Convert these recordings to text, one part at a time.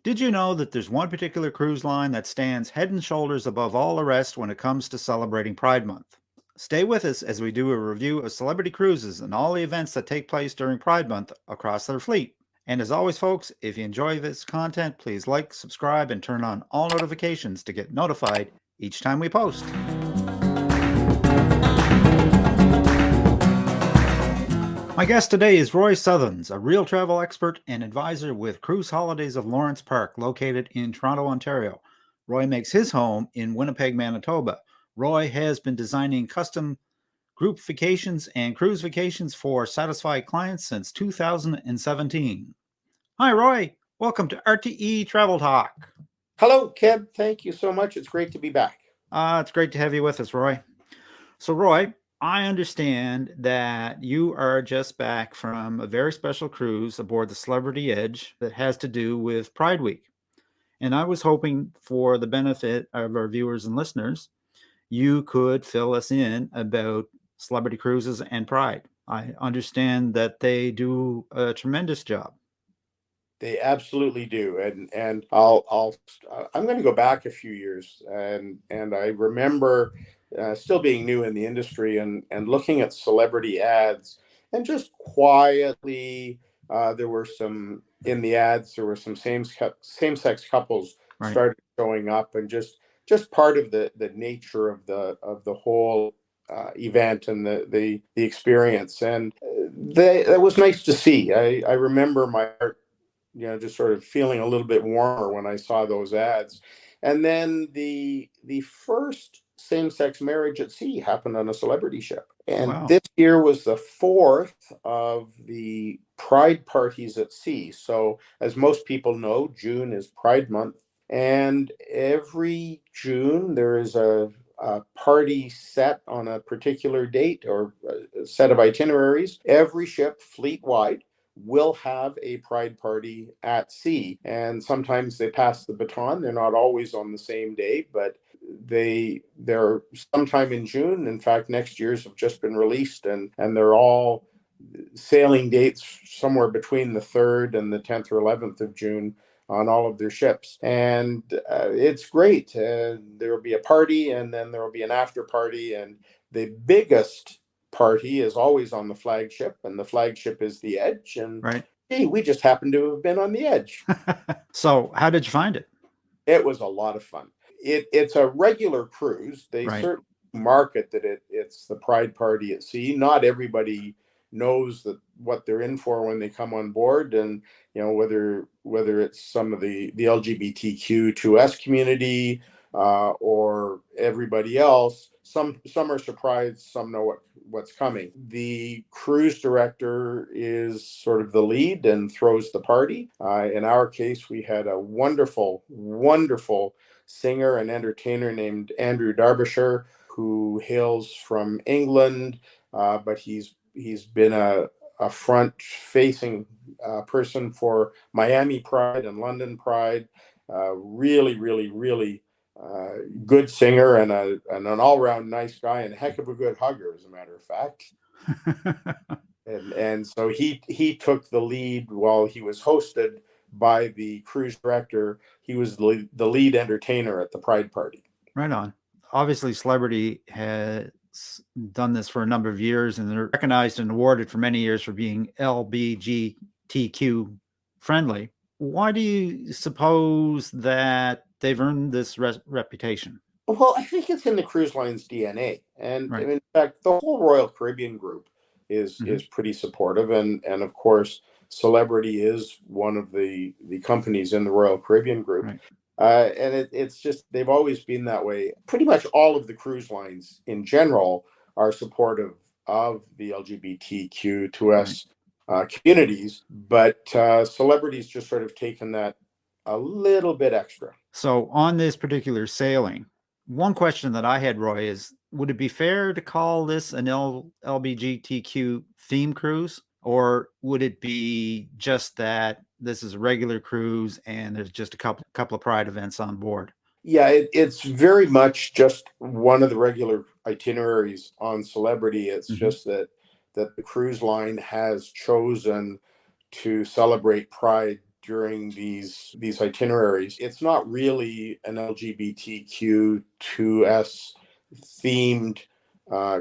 Did you know that there's one particular cruise line that stands head and shoulders above all the rest when it comes to celebrating Pride Month? Stay with us as we do a review of celebrity cruises and all the events that take place during Pride Month across their fleet. And as always, folks, if you enjoy this content, please like, subscribe, and turn on all notifications to get notified each time we post. My guest today is Roy Suthons, a real travel expert and advisor with Cruise Holidays of Lawrence Park, located in Toronto, Ontario. Roy makes his home in Winnipeg, Manitoba. Roy has been designing custom group vacations and cruise vacations for satisfied clients since 2017. Hi, Roy. Welcome to RTE Travel Talk. Hello, Keb. Thank you so much. It's great to be back. It's great to have you with us, Roy. So, Roy, I understand that you are just back from a very special cruise aboard the Celebrity Edge that has to do with Pride Week. And I was hoping, for the benefit of our viewers and listeners, you could fill us in about celebrity cruises and Pride. I understand that they do a tremendous job. They absolutely do, and I'm going to go back a few years, and I remember still being new in the industry and looking at celebrity ads, and just quietly there were some in the ads. There were some same-sex couples Right. started showing up, and just part of the nature of the whole event and the experience, and that was nice to see. I remember my heart, just sort of feeling a little bit warmer when I saw those ads. And then the first same-sex marriage at sea happened on a celebrity ship. And Wow. This year was the fourth of the Pride parties at sea. So, as most people know, June is Pride Month. And every June there is a party set on a particular date or a set of itineraries. Every ship fleet-wide will have a Pride party at sea, and sometimes they pass the baton. They're not always on the same day, but they're sometime in June. In fact, next year's have just been released, and they're all sailing dates somewhere between the 3rd and the 10th or 11th of June on all of their ships. And it's great. There will be a party, and then there will be an after party, and the biggest party is always on the flagship, and the flagship is the Edge. And Right. hey, we just happened to have been on the Edge. So, how did you find it? It was a lot of fun. It's a regular cruise. They Right. certainly market that it's the Pride party at sea. Not everybody knows that what they're in for when they come on board, and whether it's some of the LGBTQ2S community or everybody else. Some are surprised, some know what's coming. The cruise director is sort of the lead and throws the party. In our case, we had a wonderful singer and entertainer named Andrew Derbyshire, who hails from England, but he's been a front-facing person for Miami Pride and London Pride. Really good singer and an all-round nice guy, and a heck of a good hugger, as a matter of fact. and so he took the lead while he was hosted by the cruise director. He was the lead entertainer at the Pride party. Right on. Obviously, Celebrity has done this for a number of years, and they're recognized and awarded for many years for being LBGTQ friendly. Why do you suppose that they've earned this reputation? Well, I think it's in the cruise line's DNA, and Right. in fact, the whole Royal Caribbean group is pretty supportive, and of course, Celebrity is one of the companies in the Royal Caribbean group. Right. And it's just, they've always been that way. Pretty much all of the cruise lines in general are supportive of the LGBTQ2S communities, but Celebrity's just sort of taken that a little bit extra. So on this particular sailing, one question that I had, Roy, is would it be fair to call this an LBGTQ theme cruise, or would it be just that this is a regular cruise and there's just a couple of Pride events on board? Yeah, it's very much just one of the regular itineraries on Celebrity. It's just that the cruise line has chosen to celebrate Pride during these itineraries. It's not really an LGBTQ2S themed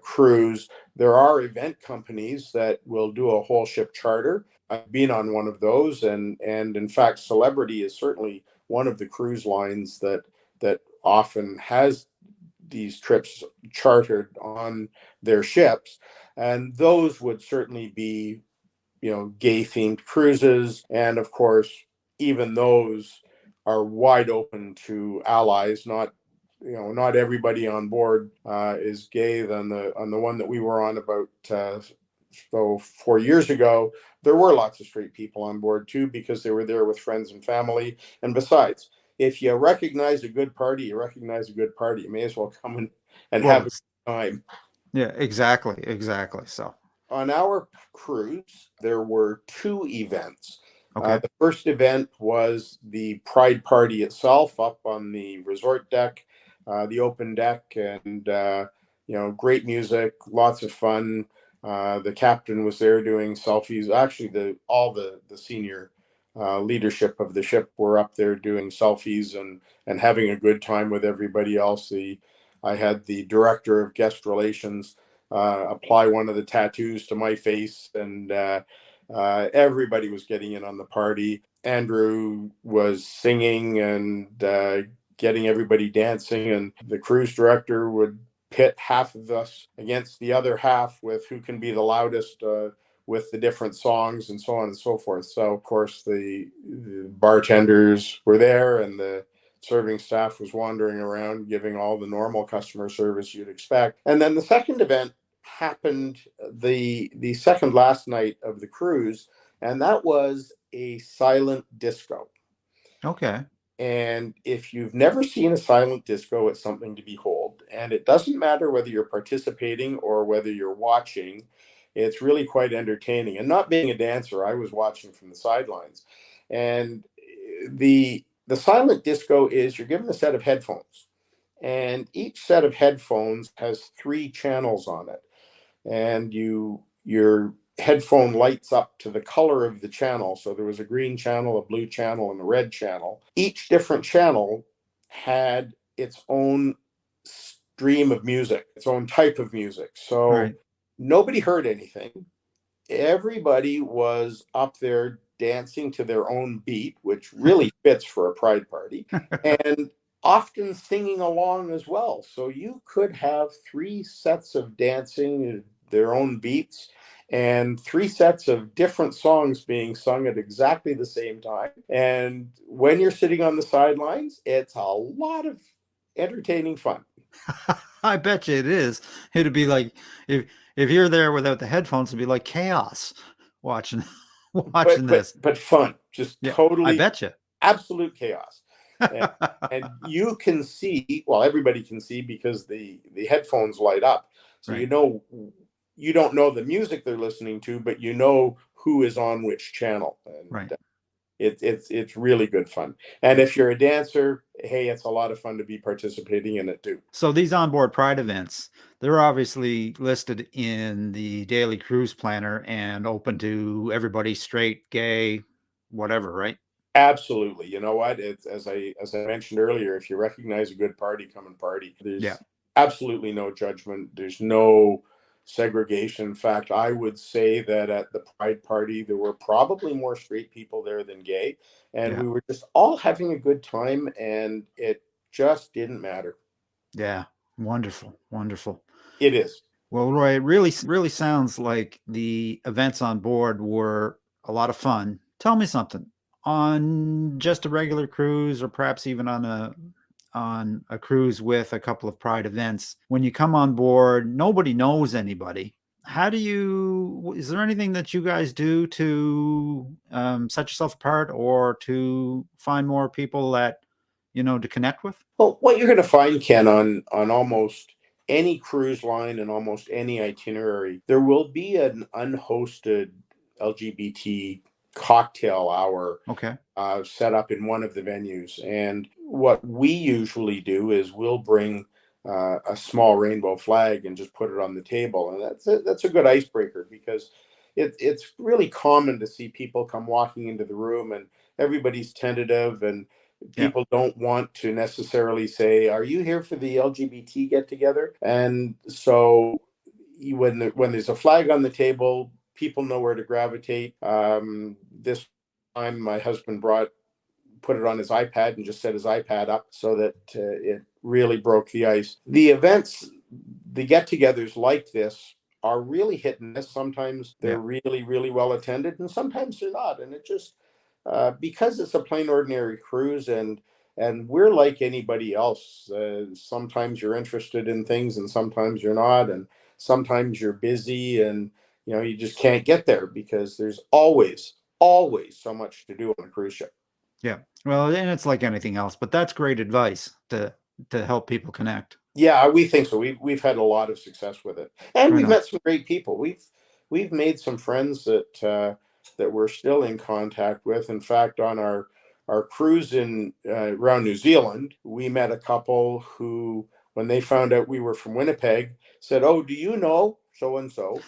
cruise. There are event companies that will do a whole ship charter. I've been on one of those, and in fact, Celebrity is certainly one of the cruise lines that often has these trips chartered on their ships, and those would certainly be, gay themed cruises. And of course, even those are wide open to allies. Not everybody on board is gay. On the one that we were on about 4 years ago, there were lots of straight people on board too, because they were there with friends and family. And besides, if you recognize a good party, you recognize a good party. You may as well come and have a Well, good time. yeah, exactly. So, On our cruise, there were two events. okay. The first event was the Pride Party itself up on the resort deck, the open deck, and great music, lots of fun. The captain was there doing selfies. Actually, all the senior leadership of the ship were up there doing selfies and having a good time with everybody else. I had the director of guest relations apply one of the tattoos to my face, and everybody was getting in on the party. Andrew was singing and getting everybody dancing, and the cruise director would pit half of us against the other half with who can be the loudest with the different songs and so on and so forth. So of course the bartenders were there, and the serving staff was wandering around giving all the normal customer service you'd expect. And then the second event happened the second last night of the cruise, and that was a silent disco. Okay. And if you've never seen a silent disco, it's something to behold. And it doesn't matter whether you're participating or whether you're watching, it's really quite entertaining. And not being a dancer, I was watching from the sidelines. And the silent disco is you're given a set of headphones, and each set of headphones has 3 channels on it, and your headphone lights up to the color of the channel. So there was a green channel, a blue channel, and a red channel. Each different channel had its own stream of music, its own type of music. So Right. nobody heard anything. Everybody was up there dancing to their own beat, which really fits for a pride party, and often singing along as well. So you could have 3 sets of dancing, their own beats, and 3 sets of different songs being sung at exactly the same time. And when you're sitting on the sidelines, it's a lot of entertaining fun. I bet you it is. It'd be like if you're there without the headphones, it'd be like chaos watching But watching but this. but fun, just Yeah, I totally bet you. absolute chaos. And you can see, well, everybody can see because the headphones light up. So Right, you don't know the music they're listening to, but you know who is on which channel. right. And it's really good fun. And if you're a dancer, hey, it's a lot of fun to be participating in it too. So these onboard Pride events, they're obviously listed in the daily cruise planner and open to everybody, straight, gay, whatever, right? Absolutely. You know what? It's as I mentioned earlier, if you recognize a good party, come and party. Yeah, There's absolutely no judgment. There's no segregation. In fact, I would say that at the Pride party, there were probably more straight people there than gay. And yeah, we were just all having a good time, and it just didn't matter. yeah. Wonderful, wonderful. It is. Well, Roy, it really sounds like the events on board were a lot of fun. Tell me something. On just a regular cruise, or perhaps even on a cruise with a couple of Pride events, when you come on board, nobody knows anybody. Is there anything that you guys do to set yourself apart or to find more people that, to connect with? Well, what you're going to find, Ken, on almost any cruise line and almost any itinerary, there will be an unhosted LGBT cocktail hour Okay. set up in one of the venues. And what we usually do is we'll bring a small rainbow flag and just put it on the table, and that's a good icebreaker, because it's really common to see people come walking into the room, everybody's tentative, and Yeah. people don't want to necessarily say, "Are you here for the LGBT get together?" And so when there's a flag on the table, people know where to gravitate. This time, my husband put it on his iPad and just set his iPad up so that it really broke the ice. The events, the get-togethers like this are really hit and miss. Sometimes they're really, really well attended, and sometimes they're not. And it just because it's a plain ordinary cruise, and we're like anybody else. Sometimes you're interested in things, and sometimes you're not, and sometimes you're busy, and you just can't get there because there's always so much to do on a cruise ship. Yeah. Well, and it's like anything else, but that's great advice to help people connect. Yeah, we think so. We've had a lot of success with it, and Right we've on. met some great people. We've made some friends that we're still in contact with. In fact, on our cruise in around New Zealand, we met a couple who, when they found out we were from Winnipeg, said, "Oh, do you know so and so?"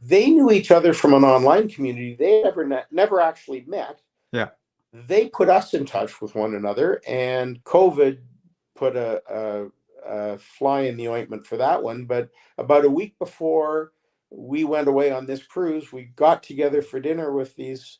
They knew each other from an online community. They never actually met. Yeah. They put us in touch with one another, and COVID put a fly in the ointment for that one. But about a week before we went away on this cruise, we got together for dinner with these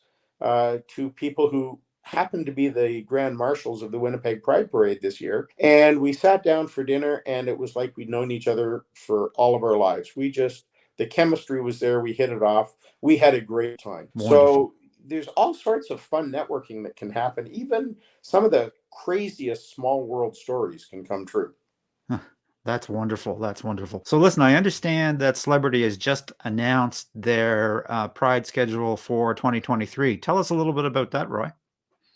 two people who happened to be the grand marshals of the Winnipeg Pride Parade this year. And we sat down for dinner, and it was like we'd known each other for all of our lives. The chemistry was there. We hit it off. We had a great time. Wonderful. So there's all sorts of fun networking that can happen. Even some of the craziest small world stories can come true. That's wonderful. That's wonderful. So listen, I understand that Celebrity has just announced their Pride schedule for 2023. Tell us a little bit about that, Roy.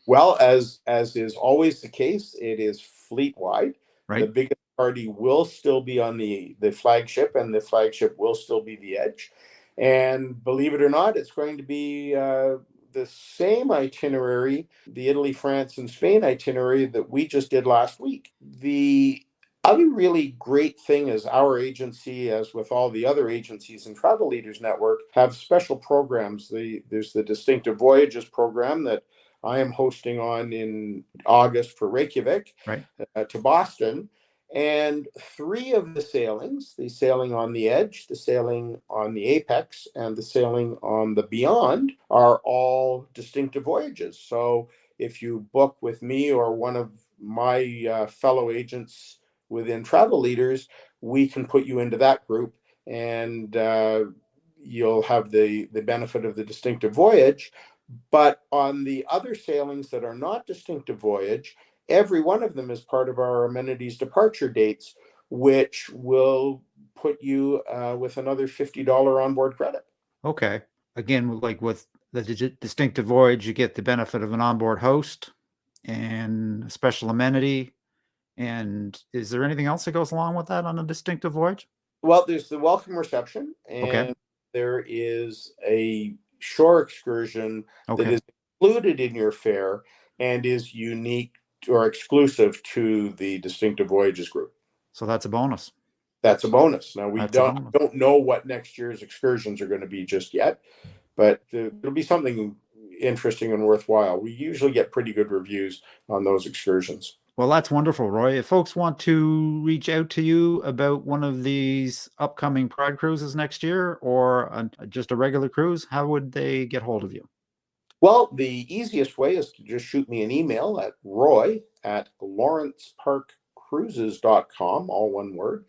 Well, as is always the case, it is fleet wide. Right. The biggest party will still be on the flagship, and the flagship will still be the Edge. And believe it or not, it's going to be the same itinerary, the Italy, France, and Spain itinerary that we just did last week. The other really great thing is our agency, as with all the other agencies in Travel Leaders Network, have special programs. There's the Distinctive Voyages program that I am hosting on in August for Reykjavik, right, to Boston. And three of the sailings, the sailing on the Edge, the sailing on the Apex, and the sailing on the Beyond, are all distinctive voyages. So if you book with me or one of my fellow agents within Travel Leaders, we can put you into that group, and you'll have the benefit of the distinctive voyage. But on the other sailings that are not distinctive voyage, every one of them is part of our amenities departure dates, which will put you with another $50 onboard credit. Okay. Again, like with the distinctive voyage, you get the benefit of an onboard host and a special amenity. And is there anything else that goes along with that on a distinctive voyage? Well, there's the welcome reception, and there is a shore excursion that is included in your fare and is unique or exclusive to the distinctive voyages group. So that's a bonus. That's a bonus. Now we don't know what next year's excursions are going to be just yet, but it'll be something interesting and worthwhile. We usually get pretty good reviews on those excursions. Well, that's wonderful, Roy. If folks want to reach out to you about one of these upcoming Pride cruises next year, or just a regular cruise, how would they get hold of you? Well, the easiest way is to just shoot me an email at roy@lawrenceparkcruises.com, all one word.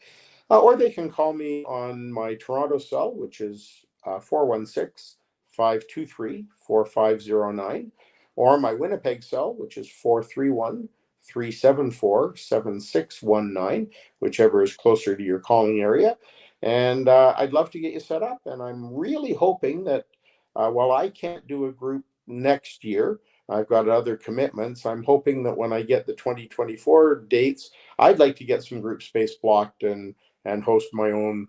Or they can call me on my Toronto cell, which is 416-523-4509, or my Winnipeg cell, which is 431-374-7619, whichever is closer to your calling area. And I'd love to get you set up. And I'm really hoping that while I can't do a group next year, I've got other commitments. I'm hoping that when I get the 2024 dates, I'd like to get some group space blocked and host my own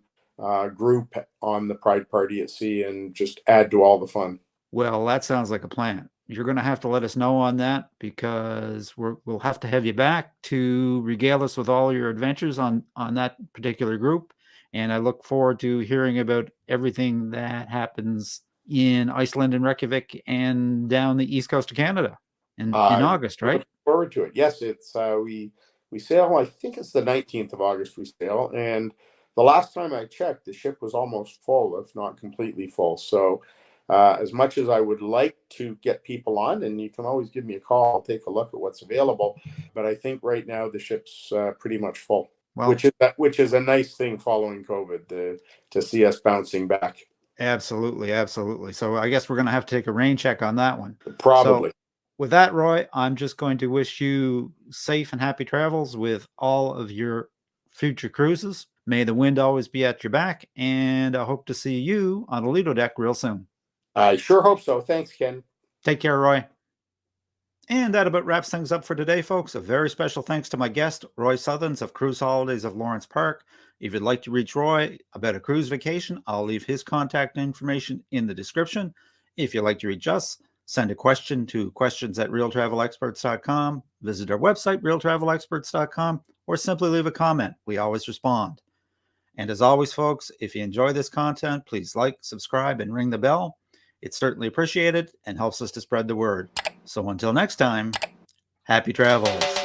group on the Pride Party at Sea and just add to all the fun. Well, that sounds like a plan. You're going to have to let us know on that, because we'll have to have you back to regale us with all your adventures on that particular group. And I look forward to hearing about everything that happens in Iceland and Reykjavik and down the east coast of Canada in August, right? Looking forward to it. Yes, it's we sail. I think it's the 19th of August we sail, and the last time I checked, the ship was almost full, if not completely full. So, as much as I would like to get people on, and you can always give me a call, I'll take a look at what's available. But I think right now the ship's pretty much full, Well, which is a nice thing following COVID to see us bouncing back. absolutely, absolutely. So I guess we're going to have to take a rain check on that one. Probably. So, with that, Roy, I'm just going to wish you safe and happy travels with all of your future cruises. May the wind always be at your back, and I hope to see you on the Lido deck real soon. I sure hope so. Thanks, Ken. Take care, Roy. And that about wraps things up for today, folks. A very special thanks to my guest, Roy Suthons of Cruise Holidays of Lawrence Park. If you'd like to reach Roy about a cruise vacation, I'll leave his contact information in the description. If you'd like to reach us, send a question to questions@realtravelexperts.com, visit our website, realtravelexperts.com, or simply leave a comment. We always respond. And as always, folks, if you enjoy this content, please like, subscribe, and ring the bell. It's certainly appreciated and helps us to spread the word. So until next time, happy travels.